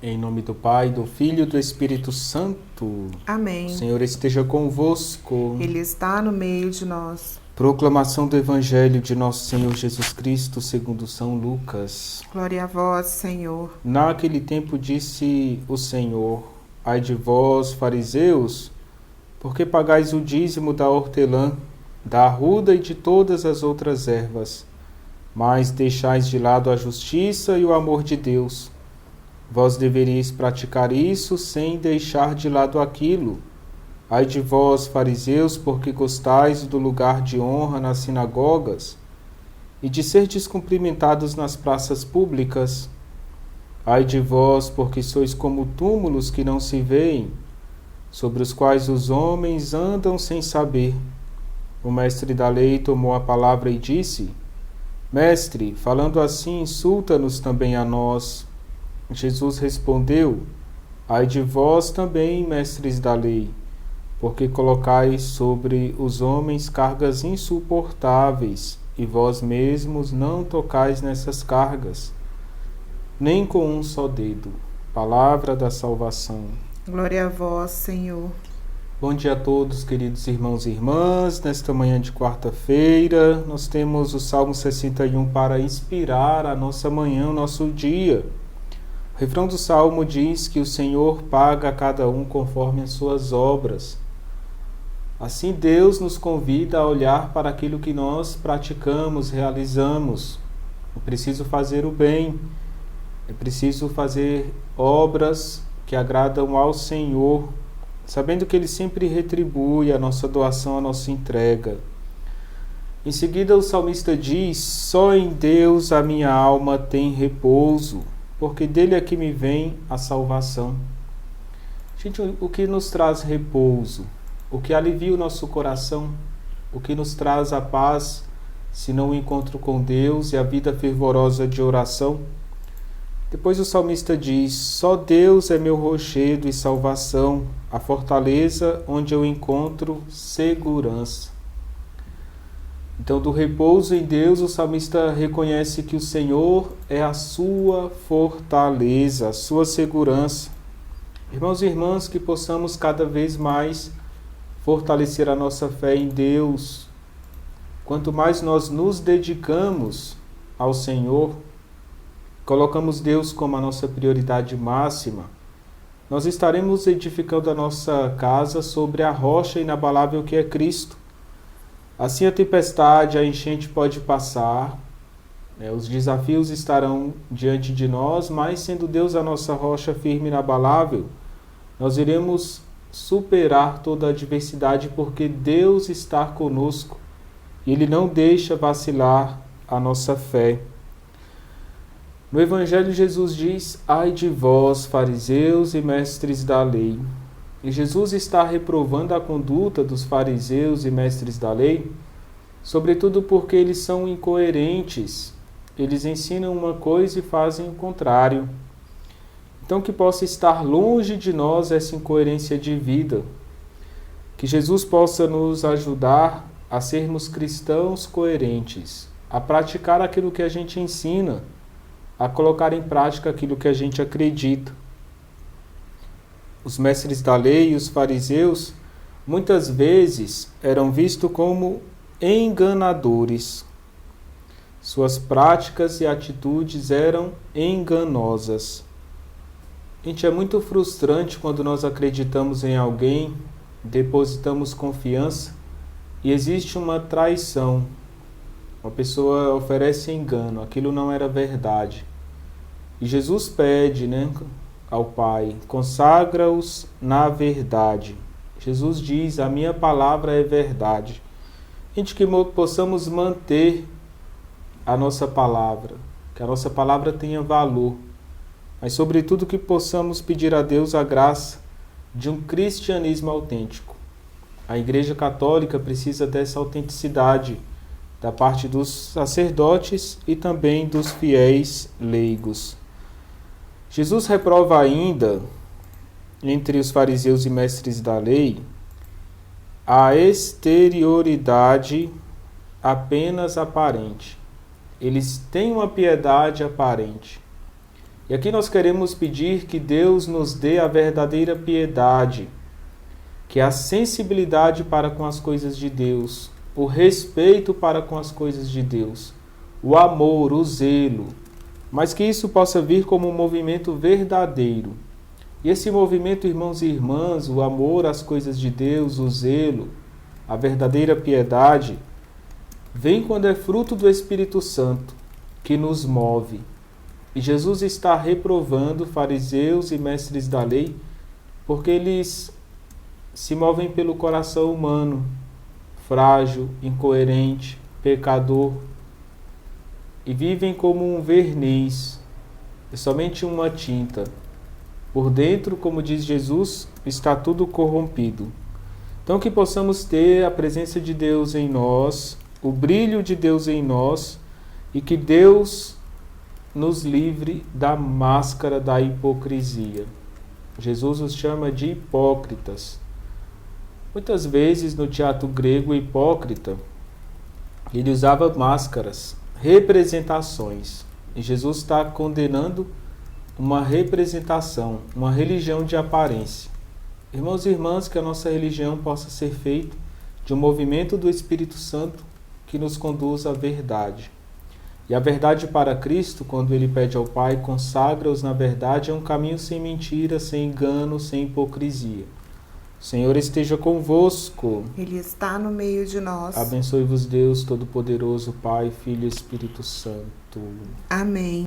Em nome do Pai, do Filho e do Espírito Santo. Amém. O Senhor esteja convosco. Ele está no meio de nós. Proclamação do Evangelho de Nosso Senhor Jesus Cristo segundo São Lucas. Glória a vós, Senhor. Naquele tempo disse o Senhor: Ai de vós, fariseus, porque pagais o dízimo da hortelã, da arruda e de todas as outras ervas, mas deixais de lado a justiça e o amor de Deus. Vós deveríeis praticar isso sem deixar de lado aquilo. Ai de vós, fariseus, porque gostais do lugar de honra nas sinagogas e de ser descumprimentados nas praças públicas. Ai de vós, porque sois como túmulos que não se veem, sobre os quais os homens andam sem saber. O mestre da lei tomou a palavra e disse: Mestre, falando assim, insulta-nos também a nós. Jesus respondeu: Ai de vós também, mestres da lei, porque colocais sobre os homens cargas insuportáveis, e vós mesmos não tocais nessas cargas, nem com um só dedo. Palavra da salvação. Glória a vós, Senhor. Bom dia a todos, queridos irmãos e irmãs. Nesta manhã de quarta-feira, nós temos o Salmo 61 para inspirar a nossa manhã, o nosso dia. O refrão do Salmo diz que o Senhor paga a cada um conforme as suas obras. Assim, Deus nos convida a olhar para aquilo que nós praticamos, realizamos. É preciso fazer o bem, é preciso fazer obras que agradam ao Senhor, sabendo que Ele sempre retribui a nossa doação, a nossa entrega. Em seguida, o salmista diz: Só em Deus a minha alma tem repouso, porque dele é que me vem a salvação. Gente, o que nos traz repouso? O que alivia o nosso coração? O que nos traz a paz, se não o encontro com Deus e a vida fervorosa de oração? Depois o salmista diz: Só Deus é meu rochedo e salvação, a fortaleza onde eu encontro segurança. Então, do repouso em Deus, o salmista reconhece que o Senhor é a sua fortaleza, a sua segurança. Irmãos e irmãs, que possamos cada vez mais fortalecer a nossa fé em Deus. Quanto mais nós nos dedicamos ao Senhor, colocamos Deus como a nossa prioridade máxima, nós estaremos edificando a nossa casa sobre a rocha inabalável que é Cristo. Assim a tempestade, a enchente pode passar, os desafios estarão diante de nós, mas sendo Deus a nossa rocha firme e inabalável, nós iremos superar toda a adversidade, porque Deus está conosco e Ele não deixa vacilar a nossa fé. No Evangelho, Jesus diz: Ai de vós, fariseus e mestres da lei. E Jesus está reprovando a conduta dos fariseus e mestres da lei, sobretudo porque eles são incoerentes. Eles ensinam uma coisa e fazem o contrário. Então, que possa estar longe de nós essa incoerência de vida. Que Jesus possa nos ajudar a sermos cristãos coerentes, a praticar aquilo que a gente ensina, a colocar em prática aquilo que a gente acredita. Os mestres da lei e os fariseus muitas vezes eram vistos como enganadores. Suas práticas e atitudes eram enganosas. Gente, é muito frustrante quando nós acreditamos em alguém, depositamos confiança e existe uma traição. Uma pessoa oferece engano, aquilo não era verdade. E Jesus pede, ao Pai: consagra-os na verdade. Jesus diz: a minha palavra é verdade. Gente, que possamos manter a nossa palavra, que a nossa palavra tenha valor, mas sobretudo que possamos pedir a Deus a graça de um cristianismo autêntico. A Igreja Católica precisa dessa autenticidade da parte dos sacerdotes e também dos fiéis leigos. Jesus reprova ainda, entre os fariseus e mestres da lei, a exterioridade apenas aparente. Eles têm uma piedade aparente. E aqui nós queremos pedir que Deus nos dê a verdadeira piedade, que é a sensibilidade para com as coisas de Deus, o respeito para com as coisas de Deus, o amor, o zelo, mas que isso possa vir como um movimento verdadeiro. E esse movimento, irmãos e irmãs, o amor às coisas de Deus, o zelo, a verdadeira piedade, vem quando é fruto do Espírito Santo, que nos move. E Jesus está reprovando fariseus e mestres da lei, porque eles se movem pelo coração humano, frágil, incoerente, pecador, e vivem como um verniz, é somente uma tinta. Por dentro, como diz Jesus, está tudo corrompido. Então que possamos ter a presença de Deus em nós, o brilho de Deus em nós, e que Deus nos livre da máscara da hipocrisia. Jesus os chama de hipócritas. Muitas vezes no teatro grego, o hipócrita, ele usava máscaras, representações. E Jesus está condenando uma representação, uma religião de aparência. Irmãos e irmãs, que a nossa religião possa ser feita de um movimento do Espírito Santo que nos conduz à verdade. E a verdade para Cristo, quando Ele pede ao Pai, consagra-os na verdade, é um caminho sem mentira, sem engano, sem hipocrisia. O Senhor esteja convosco. Ele está no meio de nós. Abençoe-vos Deus Todo-Poderoso, Pai, Filho e Espírito Santo. Amém.